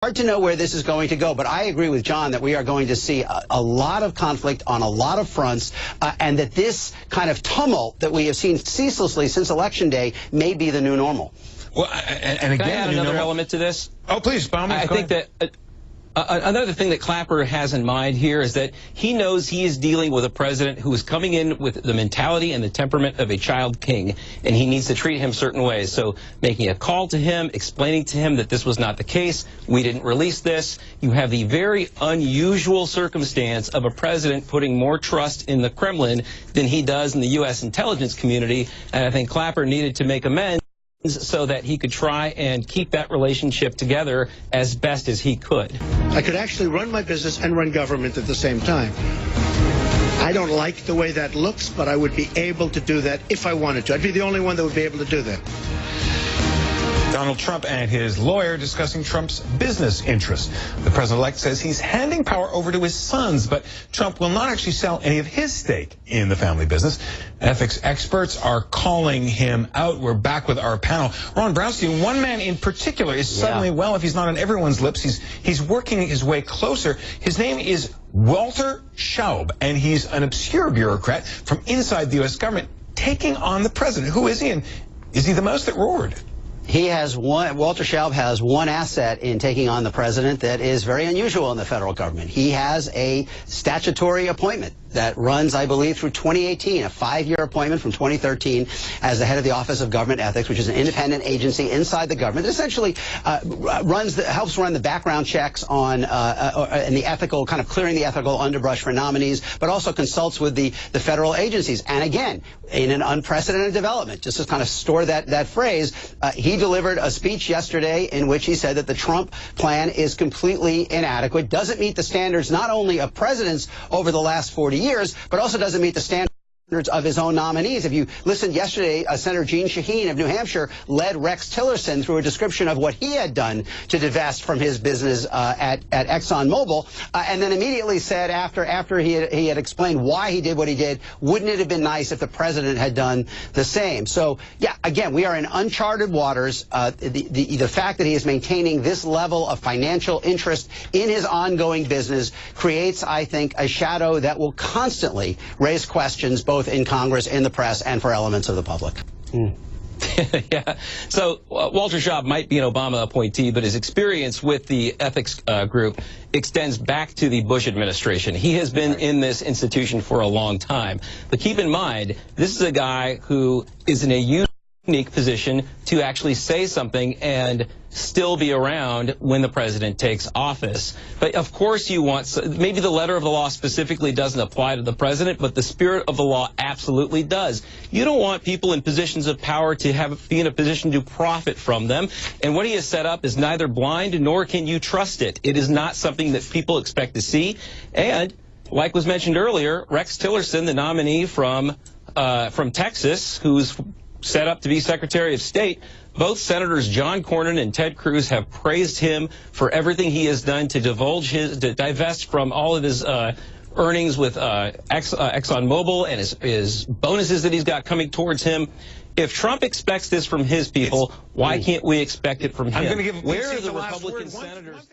Hard to know where this is going to go, but I agree with John that we are going to see a lot of conflict on a lot of fronts, and that this kind of tumult that we have seen ceaselessly since Election Day may be the new normal. Well, and again, can I add another element to this? Oh, please, Bauman. I think that another thing that Clapper has in mind here is that he knows he is dealing with a president who is coming in with the mentality and the temperament of a child king, and he needs to treat him certain ways. So making a call to him, explaining to him that this was not the case, we didn't release this. You have the very unusual circumstance of a president putting more trust in the Kremlin than he does in the U.S. intelligence community, and I think Clapper needed to make amends so that he could try and keep that relationship together as best as he could. I could actually run my business and run government at the same time. I don't like the way that looks, but I would be able to do that if I wanted to. I'd be the only one that would be able to do that. Donald Trump and his lawyer discussing Trump's business interests. The president-elect says he's handing power over to his sons, but Trump will not actually sell any of his stake in the family business. Ethics experts are calling him out. We're back with our panel. Ron Brownstein, one man in particular is suddenly, well, if he's not on everyone's lips, he's working his way closer. His name is Walter Shaub, and he's an obscure bureaucrat from inside the U.S. government taking on the president. Who is he, and is he the mouse that roared? Walter Shaub has one asset in taking on the president that is very unusual in the federal government. He has a statutory appointment that runs, I believe, through 2018, a 5-year appointment from 2013 as the head of the Office of Government Ethics, which is an independent agency inside the government that essentially helps run the background checks on and the ethical, kind of clearing the ethical underbrush for nominees, but also consults with the federal agencies. And again, in an unprecedented development, just to kind of store that phrase, he delivered a speech yesterday in which he said that the Trump plan is completely inadequate, doesn't meet the standards not only of presidents over the last 40 years, but also doesn't meet the standards of his own nominees. If you listened yesterday, Senator Jeanne Shaheen of New Hampshire led Rex Tillerson through a description of what he had done to divest from his business at ExxonMobil, and then immediately said after he had explained why he did what he did, wouldn't it have been nice if the president had done the same? So, yeah, again, we are in uncharted waters. The fact that he is maintaining this level of financial interest in his ongoing business creates, I think, a shadow that will constantly raise questions both in Congress, in the press, and for elements of the public. Yeah. So Walter Shaub might be an Obama appointee, but his experience with the ethics group extends back to the Bush administration. He has been in this institution for a long time. But keep in mind, this is a guy who is in a unique position to actually say something and still be around when the president takes office. But of course you want, maybe the letter of the law specifically doesn't apply to the president, but the spirit of the law absolutely does. You don't want people in positions of power to be in a position to profit from them. And what he has set up is neither blind nor can you trust it. It is not something that people expect to see. And like was mentioned earlier, Rex Tillerson, the nominee from Texas, who's set up to be Secretary of State, both Senators John Cornyn and Ted Cruz have praised him for everything he has done to divest from all of his earnings with ExxonMobil and his bonuses that he's got coming towards him. If Trump expects this from his people, why can't we expect it from him? I'm going to give Where are the Republican senators?